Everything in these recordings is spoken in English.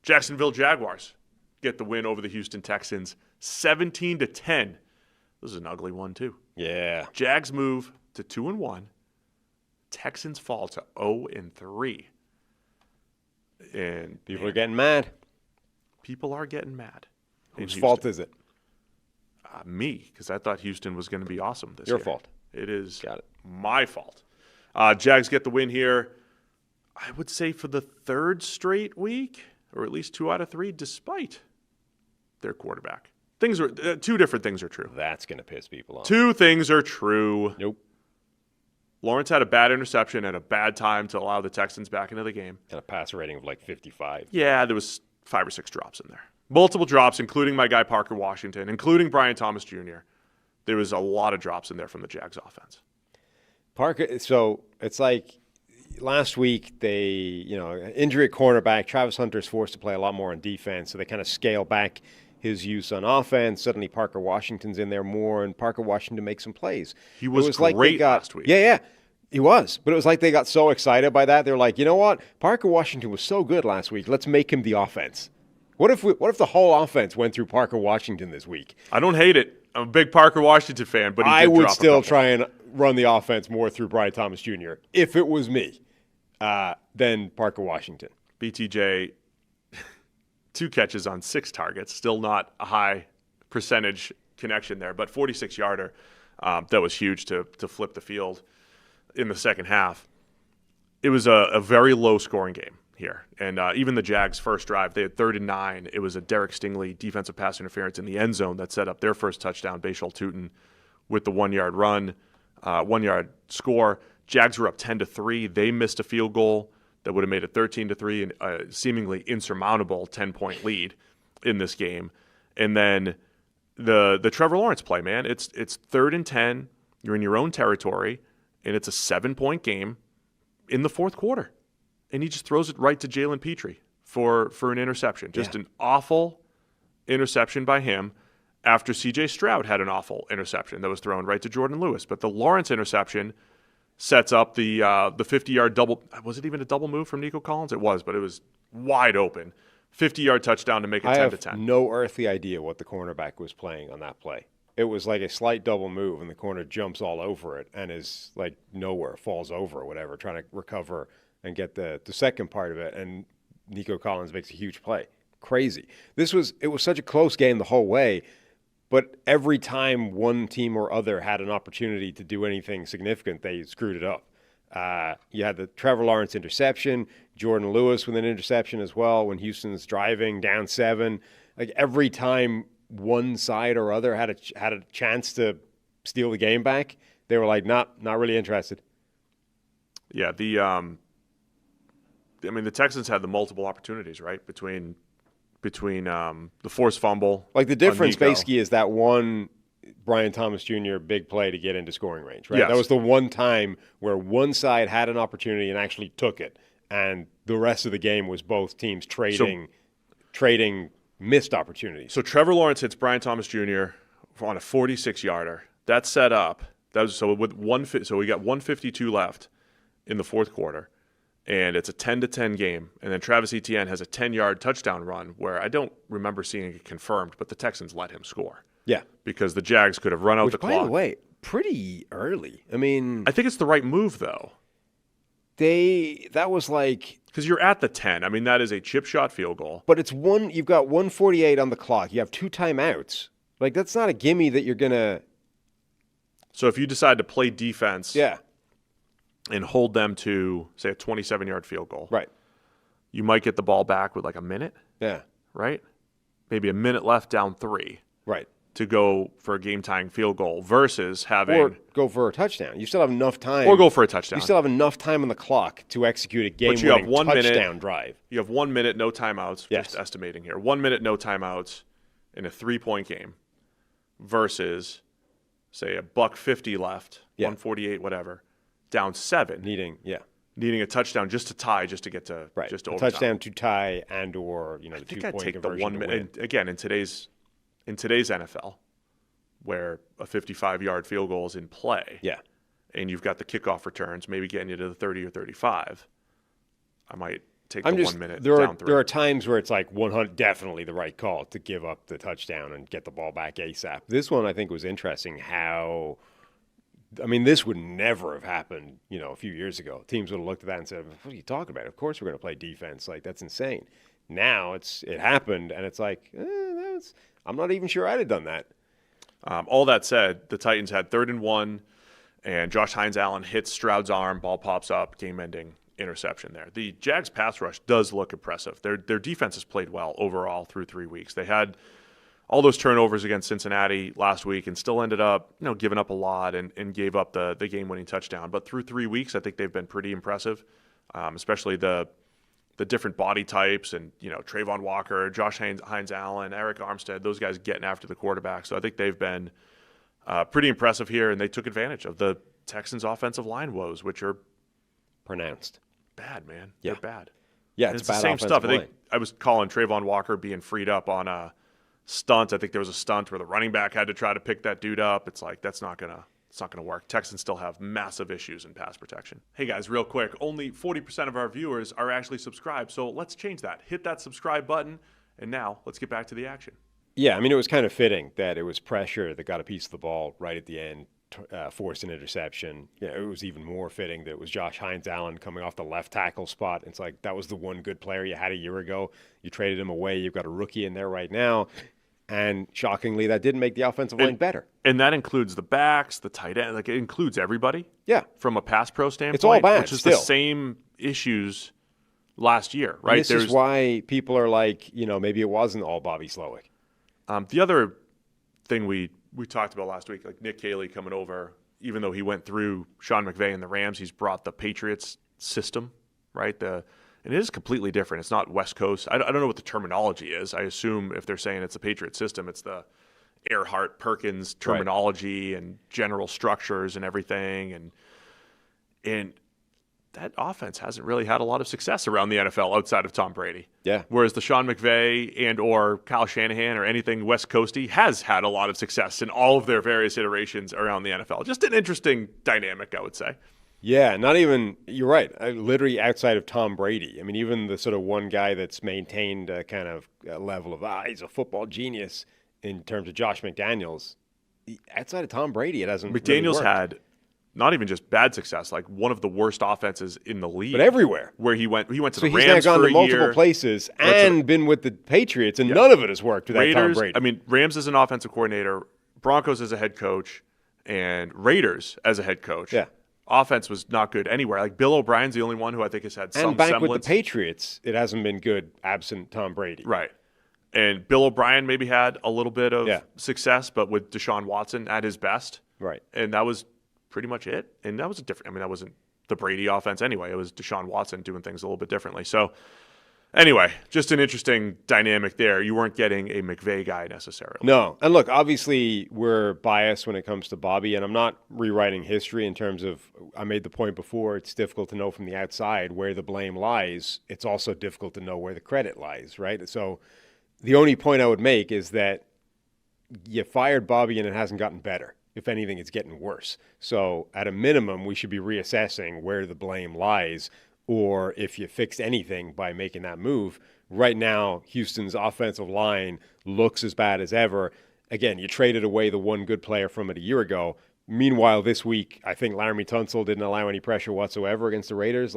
Jacksonville Jaguars get the win over the Houston Texans, 17-10. This is an ugly one, too. Yeah. Jags move to 2-1. Texans fall to 0-3. And People are getting mad. People are getting mad. Whose fault is it? Me, because I thought Houston was going to be awesome this Your year. fault. It is Got it. my fault. Jags get the win here, I would say, for the third straight week, or at least 2 out of 3, despite their quarterback. Things are two different things are true. That's going to piss people off. Two things are true. Nope. Lawrence had a bad interception at a bad time to allow the Texans back into the game. And a passer rating of like 55. Yeah, there was 5 or 6 drops in there. Multiple drops, including my guy Parker Washington, including Brian Thomas Jr. There was a lot of drops in there from the Jags offense. Parker, so it's like last week injury at cornerback, Travis Hunter's forced to play a lot more on defense, so they kind of scale back his use on offense. Suddenly Parker Washington's in there more, and Parker Washington makes some plays. He was great last week. Yeah, he was. But it was like they got so excited by that, they were like, you know what? Parker Washington was so good last week. Let's make him the offense. What if the whole offense went through Parker Washington this week? I don't hate it. I'm a big Parker Washington fan, but I would still try and run the offense more through Brian Thomas Jr. if it was me than Parker Washington. BTJ, 2 catches on 6 targets. Still not a high percentage connection there, but 46-yarder. That was huge to flip the field in the second half. It was a very low-scoring game here. And even the Jags' first drive, they had 3rd and 9. It was a Derek Stingley defensive pass interference in the end zone that set up their first touchdown, Bashal Tutin, with the 1-yard run, 1-yard score. Jags were up 10-3. They missed a field goal that would have made it 13-3 and a seemingly insurmountable 10-point lead in this game. And then the Trevor Lawrence play, man, it's 3rd and 10. You're in your own territory, and it's a 7-point game in the fourth quarter. And he just throws it right to Jalen Petrie for an interception. Just an awful interception by him after C.J. Stroud had an awful interception that was thrown right to Jordan Lewis. But the Lawrence interception sets up the 50-yard double. Was it even a double move from Nico Collins? It was, but it was wide open. 50-yard touchdown to make it 10-10. I have no earthly idea what the cornerback was playing on that play. It was like a slight double move, and the corner jumps all over it and is like nowhere, falls over or whatever, trying to recover and get the second part of it, and Nico Collins makes a huge play. Crazy. It was such a close game the whole way, but every time one team or other had an opportunity to do anything significant, they screwed it up. You had the Trevor Lawrence interception, Jordan Lewis with an interception as well when Houston's driving down 7. Like every time one side or other had a chance to steal the game back, they were like, not really interested. Yeah, the Texans had the multiple opportunities, right, between the forced fumble. Like the difference basically is that one Brian Thomas Jr. big play to get into scoring range, right? Yes. That was the one time where one side had an opportunity and actually took it, and the rest of the game was both teams trading missed opportunities. So Trevor Lawrence hits Brian Thomas Jr. on a 46-yarder. That set up. So we got 152 left in the fourth quarter. And it's a 10-10 game. And then Travis Etienne has a 10-yard touchdown run where I don't remember seeing it confirmed, but the Texans let him score. Yeah. Because the Jags could have run out the clock. By the way, pretty early. I mean, I think it's the right move, though. That was like... Because you're at the 10. I mean, that is a chip shot field goal. But you've got 1:48 on the clock. You have 2 timeouts. Like, that's not a gimme that you're going to... So if you decide to play defense... Yeah. And hold them to, say, a 27-yard field goal. Right. You might get the ball back with like a minute. Yeah. Right? Maybe a minute left down 3. Right. To go for a game-tying field goal versus having... Or go for a touchdown. You still have enough time. Or go for a touchdown. You still have enough time on the clock to execute a game-winning touchdown drive. You have 1 minute, no timeouts. Yes. Just estimating here. 1 minute, no timeouts in a 3-point game versus, say, $150 left, 148, whatever. Down 7, needing a touchdown just to tie, just to get to just to overtime. Touchdown to tie and or the 2-point conversion. I think I'd take the 1 minute. Again, in today's NFL, where a 55-yard field goal is in play, and you've got the kickoff returns, maybe getting you to the 30 or 35, I might take the 1 minute there down three. There are times where it's like 100 definitely the right call to give up the touchdown and get the ball back ASAP. This one I think was interesting how. I mean, this would never have happened, a few years ago. Teams would have looked at that and said, "What are you talking about? Of course we're going to play defense. Like, that's insane." Now it happened, and it's like, I'm not even sure I'd have done that. All that said, the Titans had 3rd and 1, and Josh Hines-Allen hits Stroud's arm, ball pops up, game-ending interception there. The Jags pass rush does look impressive. Their defense has played well overall through 3 weeks. They had all those turnovers against Cincinnati last week and still ended up, giving up a lot and gave up the game-winning touchdown. But through 3 weeks, I think they've been pretty impressive, especially the different body types and, Trayvon Walker, Josh Hines-Allen, Eric Armstead, those guys getting after the quarterback. So I think they've been pretty impressive here, and they took advantage of the Texans' offensive line woes, which are pronounced. Bad, man. Yeah. They're bad. Yeah, it's bad the same stuff. line. I was calling Trayvon Walker being freed up on a stunt. I think there was a stunt where the running back had to try to pick that dude up. It's like that's not gonna work. Texans still have massive issues in pass protection. Hey guys, real quick, only 40% of our viewers are actually subscribed, so let's change that. Hit that subscribe button, and now let's get back to the action. Yeah, I mean, it was kind of fitting that it was pressure that got a piece of the ball right at the end, forced an interception. Yeah, it was even more fitting that it was Josh Hines-Allen coming off the left tackle spot. It's like that was the one good player you had a year ago. You traded him away. You've got a rookie in there right now. And shockingly, that didn't make the offensive line better. And that includes the backs, the tight end. Like, it includes everybody. Yeah. From a pass pro standpoint. It's all bad, which is still. the same issues last year, right? And this is why people are like, maybe it wasn't all Bobby Slowick. The other thing we talked about last week, like Nick Caley coming over, even though he went through Sean McVay and the Rams, he's brought the Patriots system, right? And it is completely different. It's not West Coast. I don't know what the terminology is. I assume if they're saying it's a Patriot system, it's the Earhart Perkins terminology and general structures and everything. And that offense hasn't really had a lot of success around the NFL outside of Tom Brady. Yeah. Whereas the Sean McVay and or Kyle Shanahan or anything West Coasty has had a lot of success in all of their various iterations around the NFL. Just an interesting dynamic, I would say. Yeah, not even – you're right. Literally outside of Tom Brady. I mean, even the sort of one guy that's maintained a kind of level of, he's a football genius in terms of Josh McDaniels. Outside of Tom Brady, it hasn't McDaniels really had not even just bad success, like one of the worst offenses in the league. But everywhere. Where he went to the Rams for a year. So he's now gone to multiple places and been with the Patriots, and none of it has worked without Tom Brady. I mean, Rams as an offensive coordinator, Broncos as a head coach, and Raiders as a head coach. Yeah. Offense was not good anywhere. Like Bill O'Brien's the only one who I think has had some semblance. And back semblance. with the Patriots, it hasn't been good absent Tom Brady. Right. And Bill O'Brien maybe had a little bit of success, but with Deshaun Watson at his best. Right. And that was pretty much it. And that was that wasn't the Brady offense anyway. It was Deshaun Watson doing things a little bit differently. So anyway, just an interesting dynamic there. You weren't getting a McVay guy necessarily. No. And look, obviously we're biased when it comes to Bobby, and I'm not rewriting history in terms of, I made the point before, it's difficult to know from the outside where the blame lies. It's also difficult to know where the credit lies, right? So the only point I would make is that you fired Bobby and it hasn't gotten better. If anything, it's getting worse. So at a minimum, we should be reassessing where the blame lies, or if you fixed anything by making that move. Right now, Houston's offensive line looks as bad as ever. Again, you traded away the one good player from it a year ago. Meanwhile, this week, I think Laramie Tunsil didn't allow any pressure whatsoever against the Raiders.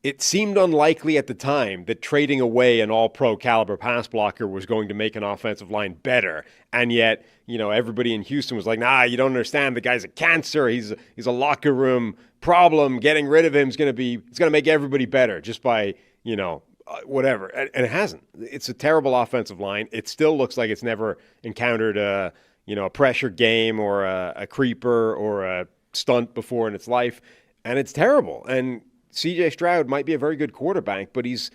It seemed unlikely at the time that trading away an all-pro caliber pass blocker was going to make an offensive line better. And yet, everybody in Houston was like, nah, you don't understand. The guy's a cancer. He's a locker room problem. Getting rid of him is going to make everybody better just by, whatever. And it hasn't. It's a terrible offensive line. It still looks like it's never encountered a pressure game or a creeper or a stunt before in its life. And it's terrible. And C.J. Stroud might be a very good quarterback, but he's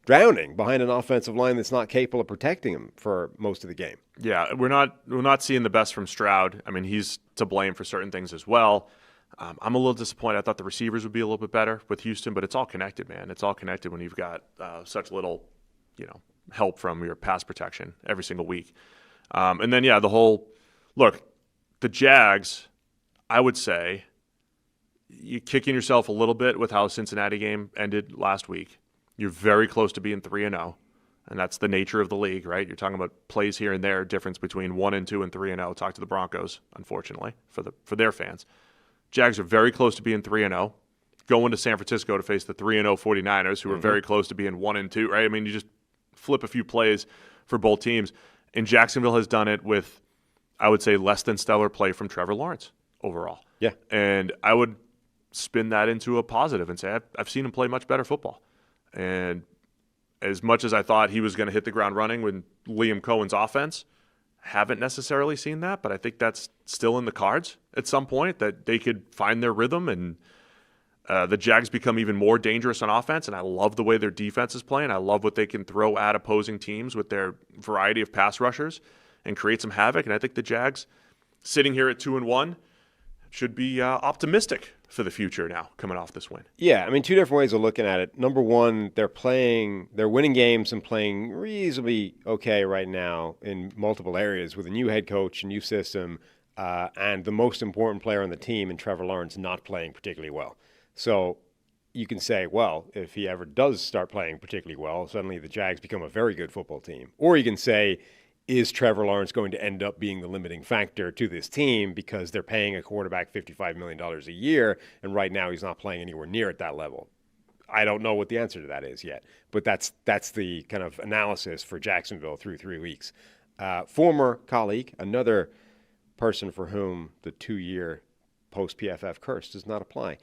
drowning behind an offensive line that's not capable of protecting him for most of the game. Yeah, we're not seeing the best from Stroud. I mean, he's to blame for certain things as well. I'm a little disappointed. I thought the receivers would be a little bit better with Houston, but it's all connected, man. It's all connected when you've got such little, help from your pass protection every single week. And then, the Jags, I would say, you're kicking yourself a little bit with how Cincinnati game ended last week. You're very close to being 3-0, and that's the nature of the league, right? You're talking about plays here and there, difference between 1-2 and 3-0. Talk to the Broncos, unfortunately, for their fans. Jags are very close to being 3-0. Going to San Francisco to face the 3-0 49ers, who are very close to being 1-2, right? I mean, you just flip a few plays for both teams. And Jacksonville has done it with, I would say, less than stellar play from Trevor Lawrence overall. Yeah. And I would spin that into a positive and say I've seen him play much better football. And as much as I thought he was going to hit the ground running with Liam Cohen's offense, haven't necessarily seen that, but I think that's still in the cards at some point, that they could find their rhythm and the Jags become even more dangerous on offense, and I love the way their defense is playing. I love what they can throw at opposing teams with their variety of pass rushers and create some havoc. And I think the Jags, sitting here at 2-1, should be optimistic for the future now, coming off this win. Yeah, I mean, two different ways of looking at it. Number one, they're winning games and playing reasonably okay right now in multiple areas with a new head coach, a new system, and the most important player on the team in Trevor Lawrence not playing particularly well. So you can say, well, if he ever does start playing particularly well, suddenly the Jags become a very good football team. Or you can say, is Trevor Lawrence going to end up being the limiting factor to this team because they're paying a quarterback $55 million a year, and right now he's not playing anywhere near at that level? I don't know what the answer to that is yet, but that's the kind of analysis for Jacksonville through 3 weeks. Former colleague, another person for whom the 2-year post-PFF curse does not apply,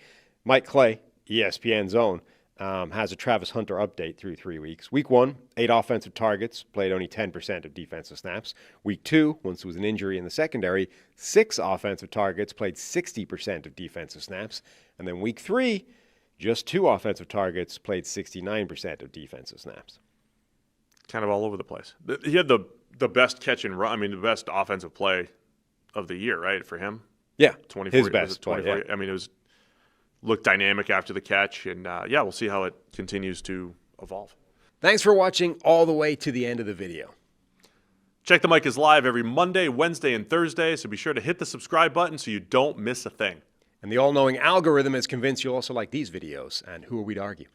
Mike Clay, ESPN Zone, has a Travis Hunter update through 3 weeks. Week 1, 8 offensive targets, played only 10% of defensive snaps. Week 2, once there was an injury in the secondary, 6 offensive targets, played 60% of defensive snaps. And then week 3, just 2 offensive targets, played 69% of defensive snaps. Kind of all over the place. He had the best catch and run, I mean, the best offensive play of the year, right, for him? Yeah, 24, his best play, yeah. I mean, it was looked dynamic after the catch, and we'll see how it continues to evolve. Thanks for watching all the way to the end of the video. Check the Mic is live every Monday, Wednesday, and Thursday, so be sure to hit the subscribe button so you don't miss a thing. And the all-knowing algorithm is convinced you'll also like these videos, and who are we to argue?